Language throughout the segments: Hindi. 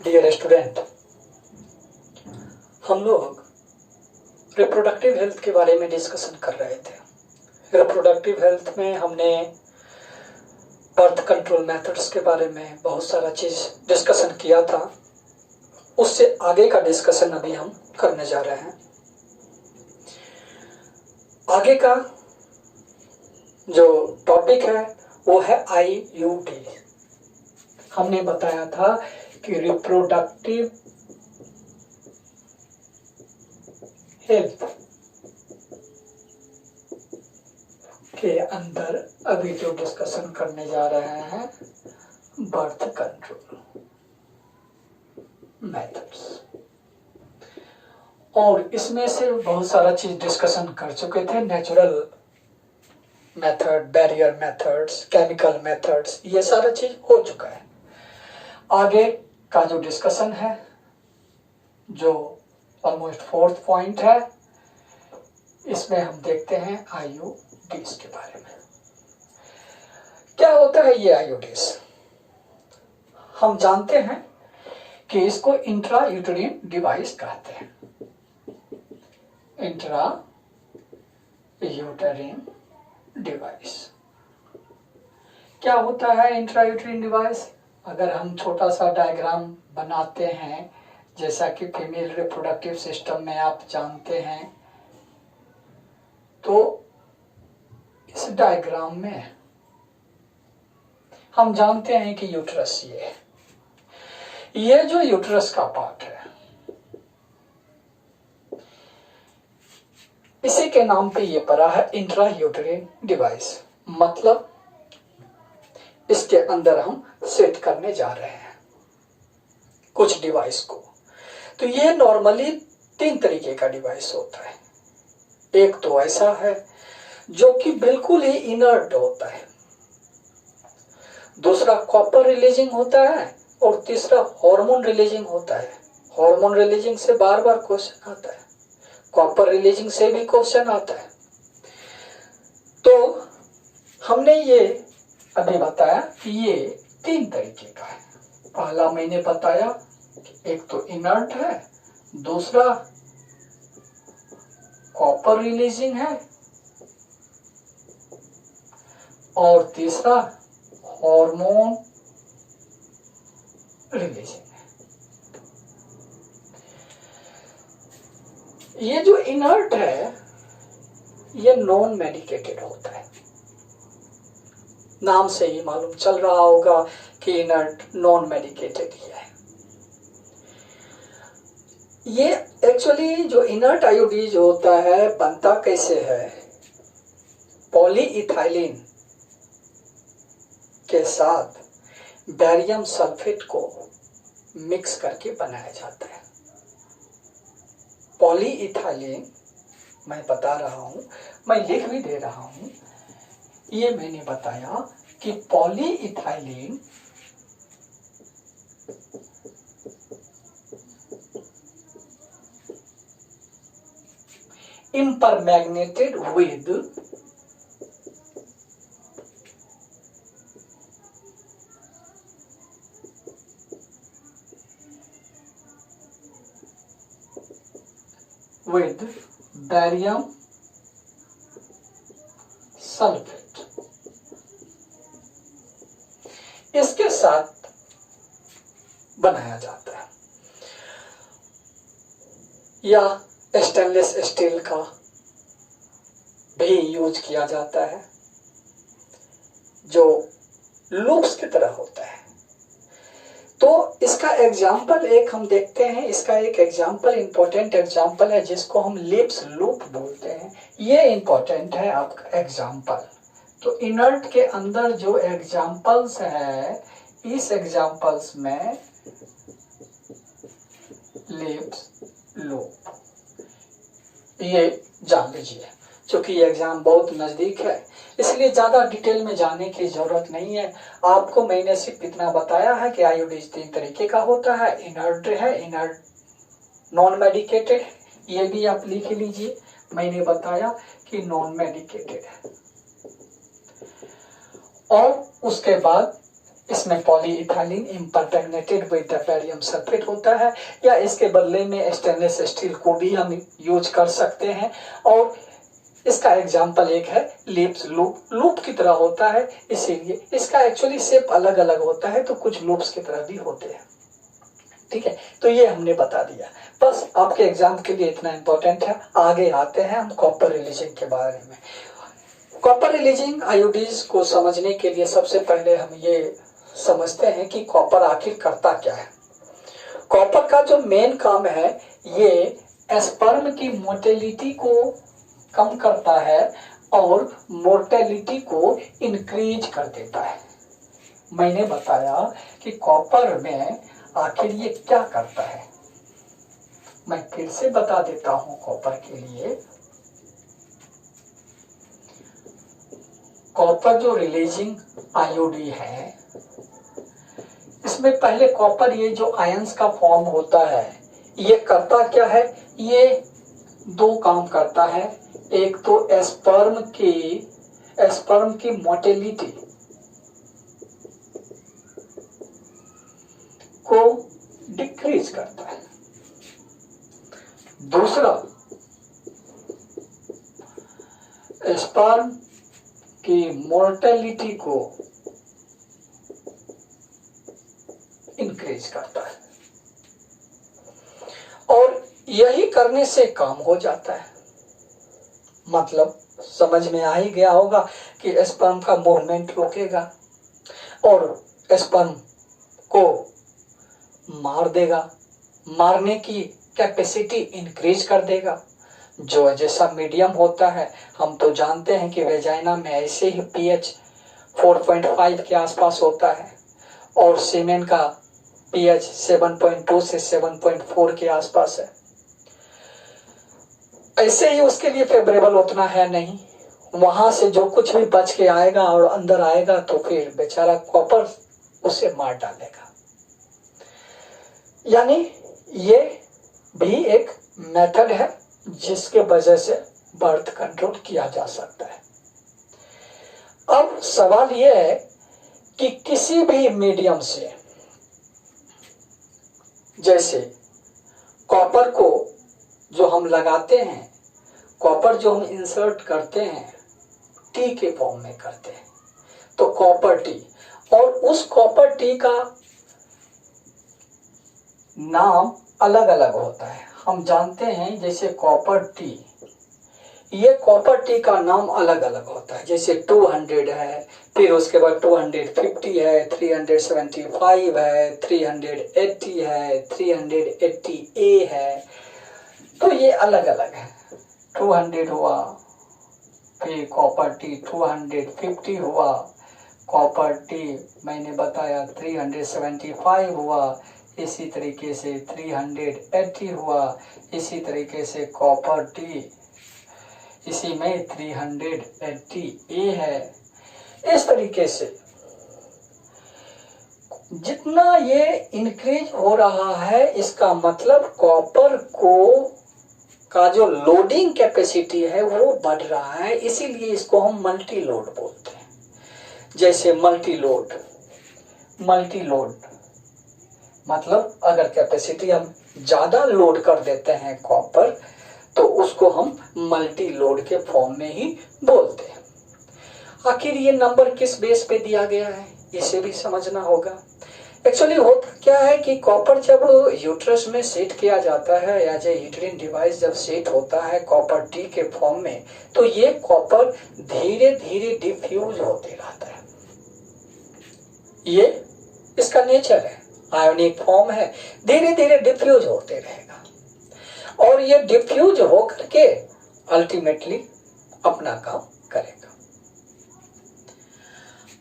डियर स्टूडेंट, हम लोग रिप्रोडक्टिव हेल्थ के बारे में डिस्कशन कर रहे थे। रिप्रोडक्टिव हेल्थ में हमने बर्थ कंट्रोल मेथड्स के बारे में बहुत सारा चीज़ डिस्कशन किया था। उससे आगे का डिस्कशन अभी हम करने जा रहे हैं। आगे का जो टॉपिक है वो है IUD। हमने बताया था कि रिप्रोडक्टिव हेल्थ के अंदर अभी जो डिस्कशन करने जा रहे हैं बर्थ कंट्रोल मेथड्स, और इसमें से बहुत सारा चीज डिस्कशन कर चुके थे। Natural method, barrier methods, chemical methods, ये सारा चीज हो चुका है। आगे का जो डिस्कशन है, जो ऑलमोस्ट 4th पॉइंट है, इसमें हम देखते हैं IUDs के बारे में। क्या होता है ये IUDs? हम जानते हैं कि इसको इंट्रा यूटेरिन डिवाइस कहते हैं। इंट्रा यूटेरिन डिवाइस क्या होता है? इंट्रा यूटेरिन डिवाइस, अगर हम छोटा सा डायग्राम बनाते हैं, जैसा कि फीमेल रिप्रोडक्टिव सिस्टम में आप जानते हैं, तो इस डायग्राम में हम जानते हैं कि यूट्रस ये जो यूट्रस का पार्ट है, इसी के नाम पे ये पड़ा है इंट्रा यूटेरिन डिवाइस। मतलब इसके अंदर हम सेट करने जा रहे हैं कुछ डिवाइस को। तो ये नॉर्मली 3 तरीके का डिवाइस होता है। एक तो ऐसा है जो कि बिल्कुल ही इनर्ट होता है, दूसरा कॉपर रिलीजिंग होता है, और तीसरा हार्मोन रिलीजिंग होता है। हार्मोन रिलीजिंग से बार बार क्वेश्चन आता है, कॉपर रिलीजिंग से भी क्वेश्चन आता है। तो हमने ये अभी बताया कि ये 3 तरीके का है। पहला मैंने बताया, एक तो इनर्ट है, दूसरा कॉपर रिलीजिंग है, और तीसरा हार्मोन रिलीजिंग है। ये जो इनर्ट है ये नॉन मेडिकेटेड होता है। नाम से ही मालूम चल रहा होगा कि इनर्ट नॉन मेडिकेटेड ही है। ये एक्चुअली जो इनर्ट IUD जो होता है, बनता कैसे है? पॉलीइथाइलिन के साथ बैरियम सल्फेट को मिक्स करके बनाया जाता है। पॉलीइथाइलिन मैं बता रहा हूं, मैं लिख भी दे रहा हूं। ये मैंने बताया कि polyethylene impermagneted with barium sulphate, इसके साथ बनाया जाता है। या स्टेनलेस स्टील का भी यूज किया जाता है, जो लूप्स की तरह होता है। तो इसका एग्जाम्पल एक हम देखते हैं। इसका एक एग्जाम्पल, इंपॉर्टेंट एग्जाम्पल है, जिसको हम लिप्स लूप बोलते हैं। ये इंपॉर्टेंट है आपका एग्जाम्पल। तो इनर्ट के अंदर जो एग्जाम्पल्स है, इस एग्जाम्पल्स में लिप्स लूप, ये जान लीजिए। चूंकि ये एग्जाम बहुत नजदीक है, इसलिए ज्यादा डिटेल में जाने की जरूरत नहीं है। आपको मैंने सिर्फ इतना बताया है कि IUD 3 तरीके का होता है। इनर्ट है, इनर्ट नॉन मेडिकेटेड, ये भी आप लिख लीजिए। मैंने बताया कि नॉन मेडिकेटेड है। और उसके बाद इसमें polyethylene impregnated with the barium sulphate होता है, या इसके बदले में स्टेनलेस स्टील को भी हम यूज कर सकते हैं। और इसका एग्जाम्पल एक है लिप्स, लूप की तरह होता है, इसीलिए इसका एक्चुअली शेप अलग अलग होता है, तो कुछ लूप्स की तरह भी होते हैं। ठीक है, तो ये हमने बता दिया, बस आपके एग्जाम के लिए इतना इंपॉर्टेंट है। आगे आते हैं हम कॉपर रिलीजिंग के बारे में। कॉपर रिलीजिंग आयोडीज को समझने के लिए सबसे पहले हम ये समझते हैं कि कॉपर आखिर करता क्या है। कॉपर का जो मेन काम है, ये स्पर्म की मोटिलिटी को कम करता है और मोर्टेलिटी को इंक्रीज कर देता है। मैंने बताया कि कॉपर में आखिर ये क्या करता है, मैं फिर से बता देता हूं कॉपर के लिए। कॉपर जो रिलीजिंग आयोडी है, इसमें पहले कॉपर ये जो आयंस का फॉर्म होता है, ये करता क्या है, ये दो काम करता है। एक तो स्पर्म की मोटिलिटी को डिक्रीज करता है, दूसरा स्पर्म की मोर्टेलिटी को इंक्रीज करता है, और यही करने से काम हो जाता है। मतलब समझ में आ ही गया होगा कि स्पर्म का मूवमेंट रोकेगा और स्पर्म को मार देगा, मारने की कैपेसिटी इंक्रीज कर देगा। जो जैसा मीडियम होता है, हम तो जानते हैं कि वेजाइना में ऐसे ही पीएच 4.5 के आसपास होता है, और सीमेन का पीएच 7.2 से 7.4 के आसपास है। ऐसे ही उसके लिए फेवरेबल उतना है नहीं, वहां से जो कुछ भी बच के आएगा और अंदर आएगा तो फिर बेचारा कॉपर उसे मार डालेगा। यानी ये भी एक मेथड है जिसके वजह से बर्थ कंट्रोल किया जा सकता है। अब सवाल यह है कि किसी भी मीडियम से, जैसे कॉपर को जो हम लगाते हैं, कॉपर जो हम इंसर्ट करते हैं टी के फॉर्म में करते हैं, तो कॉपर टी, और उस कॉपर टी का नाम अलग अलग होता है। हम जानते हैं जैसे कॉपर टी, ये कॉपर टी का नाम अलग अलग होता है। जैसे 200 है, फिर उसके बाद 250 है, 375 है, 380 है, 380A है, तो ये अलग अलग है। 200 हुआ, फिर कॉपर टी 250 हुआ, कॉपर टी मैंने बताया 375 हुआ, इसी तरीके से 380 हुआ, इसी तरीके से कॉपर टी इसी में 380A है। इस तरीके से जितना ये इंक्रीज हो रहा है, इसका मतलब कॉपर को का जो लोडिंग कैपेसिटी है वो बढ़ रहा है, इसीलिए इसको हम मल्टी लोड बोलते हैं। जैसे मल्टी लोड मतलब अगर कैपेसिटी हम ज्यादा लोड कर देते हैं कॉपर, तो उसको हम मल्टी लोड के फॉर्म में ही बोलते हैं। आखिर ये नंबर किस बेस पे दिया गया है, इसे भी समझना होगा। एक्चुअली होता क्या है कि कॉपर जब यूट्रस में सेट किया जाता है, एज ए यूट्रिन डिवाइस जब सेट होता है कॉपर टी के फॉर्म में, तो ये कॉपर धीरे धीरे डिफ्यूज होते रहता है। ये इसका नेचर है, आयोनिक फॉर्म है, धीरे धीरे डिफ्यूज होते रहेगा, और ये डिफ्यूज होकर के अल्टीमेटली अपना काम करेगा।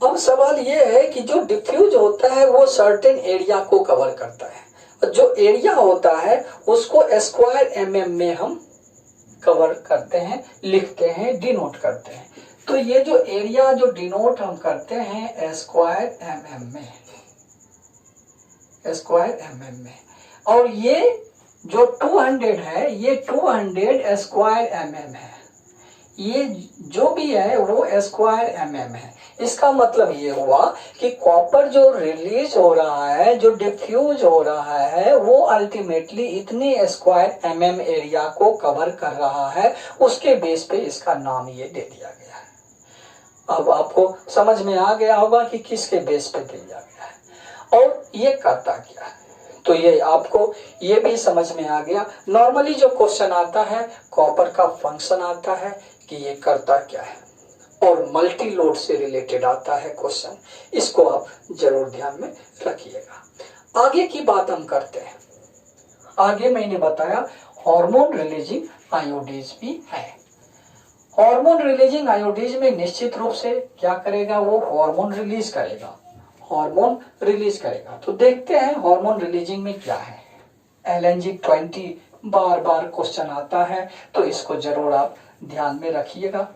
अब सवाल ये है कि जो डिफ्यूज होता है वो सर्टेन एरिया को कवर करता है, और जो एरिया होता है उसको स्क्वायर mm में हम कवर करते हैं, लिखते हैं, डिनोट करते हैं। तो ये जो एरिया जो डिनोट हम करते हैं स्क्वायर mm में, और ये जो 200 है, ये 200 स्क्वायर mm है। ये जो भी है वो स्क्वायर mm है। इसका मतलब ये हुआ कि कॉपर जो रिलीज हो रहा है, जो डिफ्यूज हो रहा है, वो अल्टीमेटली इतने स्क्वायर mm एरिया को कवर कर रहा है। उसके बेस पे इसका नाम ये दे दिया गया है। अब आपको समझ में आ गया होगा कि किसके बेस पे दे दिया गया है और ये करता क्या है। तो ये आपको ये भी समझ में आ गया। नॉर्मली जो क्वेश्चन आता है कॉपर का फंक्शन आता है कि ये करता क्या है, और मल्टी लोड से रिलेटेड आता है क्वेश्चन। इसको आप जरूर ध्यान में रखिएगा। आगे की बात हम करते हैं। आगे मैंने बताया हार्मोन रिलीजिंग आयोडीज भी है। हार्मोन रिलीजिंग आयोडीज में निश्चित रूप से क्या करेगा, वो हार्मोन रिलीज करेगा, हार्मोन रिलीज करेगा। तो देखते हैं हार्मोन रिलीजिंग में क्या है। LNG-20 बार बार क्वेश्चन आता है, तो इसको जरूर आप ध्यान में रखिएगा।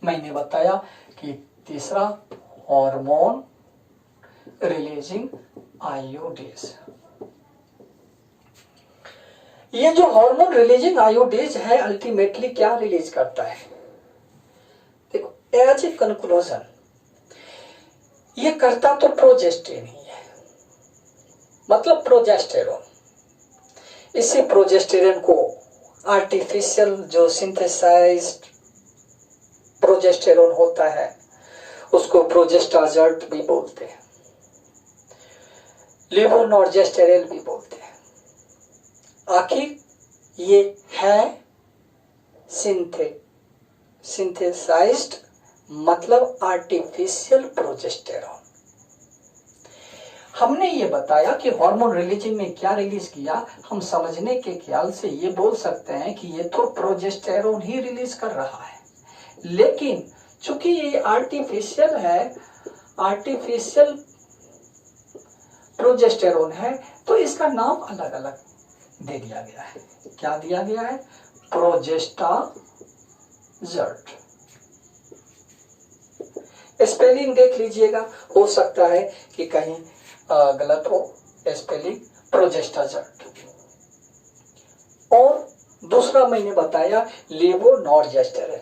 मैंने बताया कि तीसरा हार्मोन रिलीजिंग आयोडीज। ये जो हार्मोन रिलीजिंग आयोडीज है अल्टीमेटली क्या रिलीज करता है, देखो एज ए कंक्लूजन ये करता तो प्रोजेस्टेरोन ही है, मतलब प्रोजेस्टेरोन। इसी प्रोजेस्टेरोन को आर्टिफिशियल जो सिंथेसाइज्ड प्रोजेस्टेरोन होता है उसको प्रोजेस्टाजर्ट भी बोलते हैं, लेवोनॉर्जेस्टेरोल भी बोलते हैं। आखिर ये है सिंथेसाइज्ड मतलब आर्टिफिशियल प्रोजेस्टेरोन। हमने ये बताया कि हार्मोन रिलीजिंग में क्या रिलीज किया, हम समझने के ख्याल से ये बोल सकते हैं कि ये तो प्रोजेस्टेरोन ही रिलीज कर रहा है, लेकिन चूंकि ये आर्टिफिशियल है, आर्टिफिशियल प्रोजेस्टेरोन है, तो इसका नाम अलग अलग दे दिया गया है। क्या दिया गया है, प्रोजेस्टाजर्ट। स्पेलिंग देख लीजिएगा, हो सकता है कि कहीं गलत हो स्पेलिंग, प्रोजेस्टाजर्ट। और दूसरा मैंने बताया लेवोनॉर्जेस्टेरोल,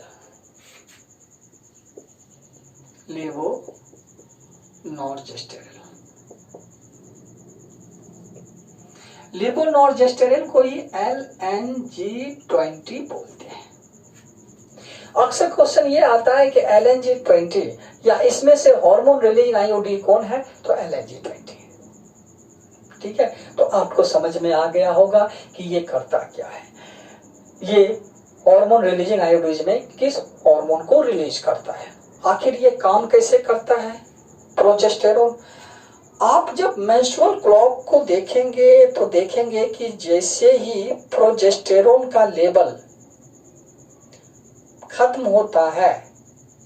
लेवोनॉर्जेस्टेरोल। लेवोनॉर्जेस्टेरोल को ही LNG-20 बोलते हैं। अक्सर क्वेश्चन ये आता है कि LNG-20 या इसमें से हार्मोन रिलीजिंग आयोडीन कौन है, तो LNG-20। ठीक है, तो आपको समझ में आ गया होगा कि ये करता क्या है। ये हार्मोन रिलीजिंग आयोडीन में किस हार्मोन को रिलीज करता है, आखिर ये काम कैसे करता है, प्रोजेस्टेरोन। आप जब मेंस्ट्रुअल क्लॉक को देखेंगे तो देखेंगे कि जैसे ही प्रोजेस्टेरोन का लेवल खत्म होता है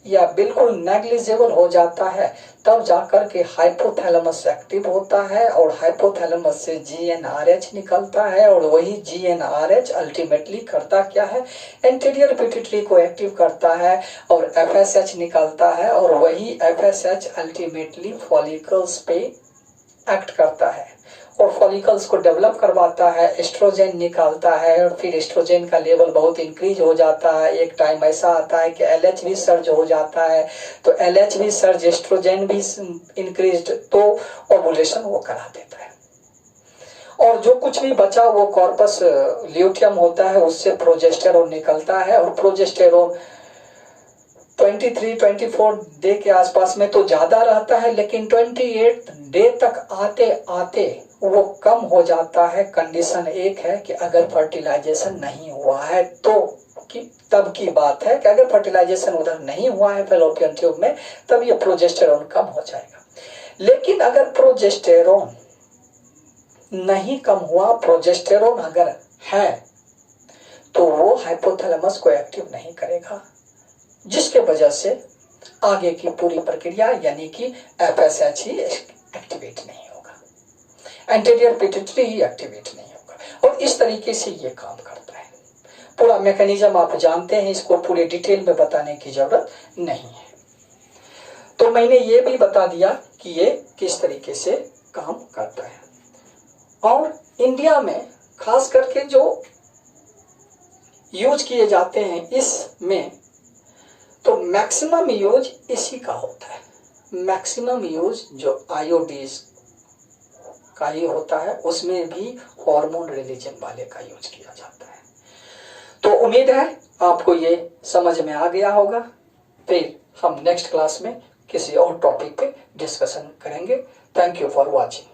या बिल्कुल नेग्लिजिबल हो जाता है, तब जाकर के हाइपोथैलेमस एक्टिव होता है और हाइपोथैलेमस से GnRH निकलता है, और वही GnRH अल्टीमेटली करता क्या है, एंटीरियर पिट्यूटरी को एक्टिव करता है और FSH निकलता है, और वही FSH अल्टीमेटली फॉलिकल्स पे एक्ट करता है और फॉलिकल्स को डेवलप करवाता है, एस्ट्रोजन निकालता है, और फिर एस्ट्रोजन का लेवल बहुत इंक्रीज हो जाता है। एक टाइम ऐसा आता है कि LH भी सर्ज हो जाता है, तो LH भी सर्ज, एस्ट्रोजन भी इंक्रीज, तो ओवुलेशन वो करा देता है। और जो कुछ भी बचा वो कॉर्पस ल्यूटियम होता है, उससे प्रोजेस्टेरोन निकलता है, और प्रोजेस्टेरोन 23-24 डे के आसपास में तो ज्यादा रहता है, लेकिन 28 डे तक आते आते वो कम हो जाता है। कंडीशन एक है कि अगर फर्टिलाइजेशन नहीं हुआ है तो तब की बात है कि अगर फर्टिलाइजेशन उधर नहीं हुआ है फैलोपियन ट्यूब में, तब ये प्रोजेस्टेरोन कम हो जाएगा। लेकिन अगर प्रोजेस्टेरोन नहीं कम हुआ, प्रोजेस्टेरोन अगर है, तो वो हाइपोथैलेमस को एक्टिव नहीं करेगा, जिसके वजह से आगे की पूरी प्रक्रिया यानी कि FSH ही एक्टिवेट नहीं होगा, एंटीरियर पिट्यूटरी ही एक्टिवेट नहीं होगा, और इस तरीके से ये काम करता है। पूरा मैकेनिज्म आप जानते हैं, इसको पूरे डिटेल में बताने की जरूरत नहीं है। तो मैंने ये भी बता दिया कि ये किस तरीके से काम करता है। और इंडिया में खास करके जो यूज किए जाते हैं इसमें, तो मैक्सिमम यूज इसी का होता है। मैक्सिमम यूज जो आयोडीज का ही होता है, उसमें भी हार्मोन रिलीजन वाले का यूज किया जाता है। तो उम्मीद है आपको ये समझ में आ गया होगा। फिर हम नेक्स्ट क्लास में किसी और टॉपिक पे डिस्कशन करेंगे। Thank you for watching.